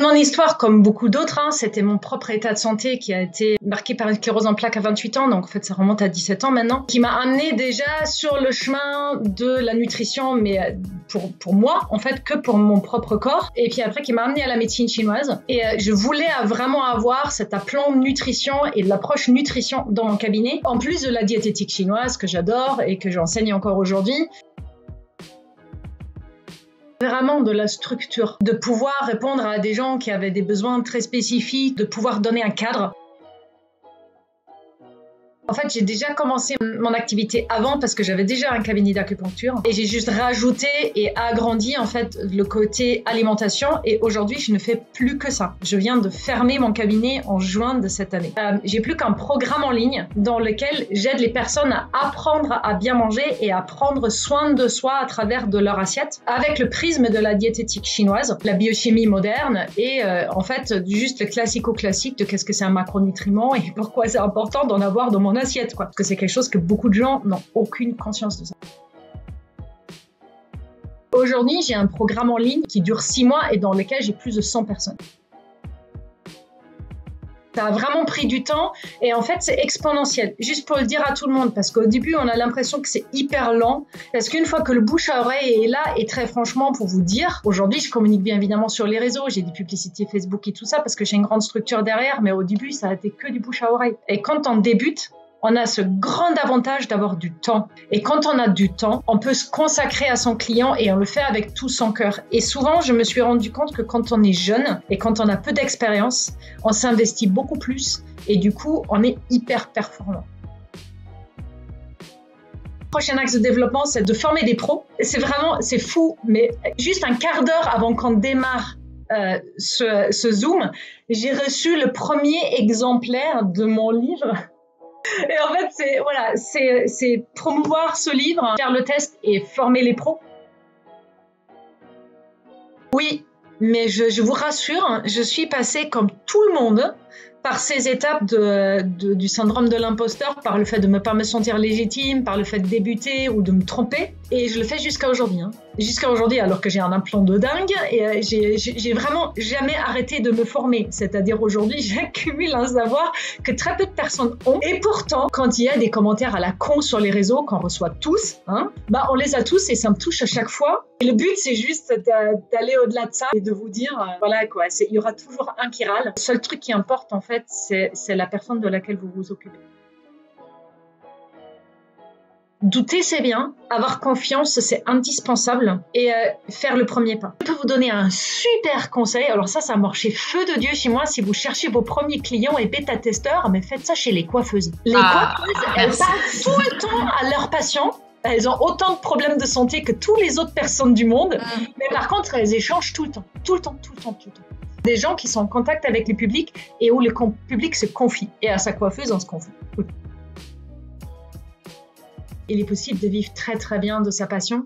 Mon histoire, comme beaucoup d'autres, c'était mon propre état de santé qui a été marqué par une sclérose en plaques à 28 ans, donc en fait ça remonte à 17 ans maintenant, qui m'a amené déjà sur le chemin de la nutrition, mais pour moi, en fait, que pour mon propre corps, et puis après qui m'a amené à la médecine chinoise. Et je voulais vraiment avoir cet aplomb nutrition et de l'approche nutrition dans mon cabinet, en plus de la diététique chinoise que j'adore et que j'enseigne encore aujourd'hui. Vraiment de la structure, de pouvoir répondre à des gens qui avaient des besoins très spécifiques, de pouvoir donner un cadre. En fait, j'ai déjà commencé mon activité avant parce que j'avais déjà un cabinet d'acupuncture et j'ai juste rajouté et agrandi en fait le côté alimentation et aujourd'hui, je ne fais plus que ça. Je viens de fermer mon cabinet en juin de cette année. J'ai plus qu'un programme en ligne dans lequel j'aide les personnes à apprendre à bien manger et à prendre soin de soi à travers de leur assiette avec le prisme de la diététique chinoise, la biochimie moderne et en fait juste le classico-classique de qu'est-ce que c'est un macronutriment et pourquoi c'est important d'en avoir dans mon assiette, quoi. Parce que c'est quelque chose que beaucoup de gens n'ont aucune conscience de ça. Aujourd'hui, j'ai un programme en ligne qui dure 6 mois et dans lequel j'ai plus de 100 personnes. Ça a vraiment pris du temps et en fait, c'est exponentiel. Juste pour le dire à tout le monde, parce qu'au début, on a l'impression que c'est hyper lent. Parce qu'une fois que le bouche à oreille est là, et très franchement, pour vous dire, aujourd'hui, je communique bien évidemment sur les réseaux. J'ai des publicités Facebook et tout ça parce que j'ai une grande structure derrière. Mais au début, ça a été que du bouche à oreille. Et quand on débute, on a ce grand avantage d'avoir du temps. Et quand on a du temps, on peut se consacrer à son client et on le fait avec tout son cœur. Et souvent, je me suis rendu compte que quand on est jeune et quand on a peu d'expérience, on s'investit beaucoup plus et du coup, on est hyper performant. Le prochain axe de développement, c'est de former des pros. C'est fou, mais juste un quart d'heure avant qu'on démarre ce Zoom, j'ai reçu le premier exemplaire de mon livre. Et en fait, c'est promouvoir ce livre, faire le test et former les pros. Oui, mais je vous rassure, je suis passée comme tout le monde par ces étapes du syndrome de l'imposteur, par le fait de ne pas me sentir légitime, par le fait de débuter ou de me tromper. Et je le fais jusqu'à aujourd'hui. Jusqu'à aujourd'hui, alors que j'ai un implant de dingue, et j'ai vraiment jamais arrêté de me former. C'est-à-dire aujourd'hui, j'accumule un savoir que très peu de personnes ont. Et pourtant, quand il y a des commentaires à la con sur les réseaux, qu'on reçoit tous, on les a tous et ça me touche à chaque fois. Et le but, c'est juste d'aller au-delà de ça et de vous dire, il y aura toujours un qui râle. Le seul truc qui importe, en fait, c'est la personne de laquelle vous vous occupez. Douter, c'est bien. Avoir confiance, c'est indispensable. Et faire le premier pas. Je peux vous donner un super conseil. Alors ça marchait feu de Dieu chez moi. Si vous cherchez vos premiers clients et bêta-testeurs, mais faites ça chez les coiffeuses. Les coiffeuses, elles parlent tout le temps à leurs patients. Elles ont autant de problèmes de santé que toutes les autres personnes du monde. Mais par contre, elles échangent tout le temps. Tout le temps. Des gens qui sont en contact avec le public et où le public se confie. Et à sa coiffeuse, on se confie. Il est possible de vivre très très bien de sa passion.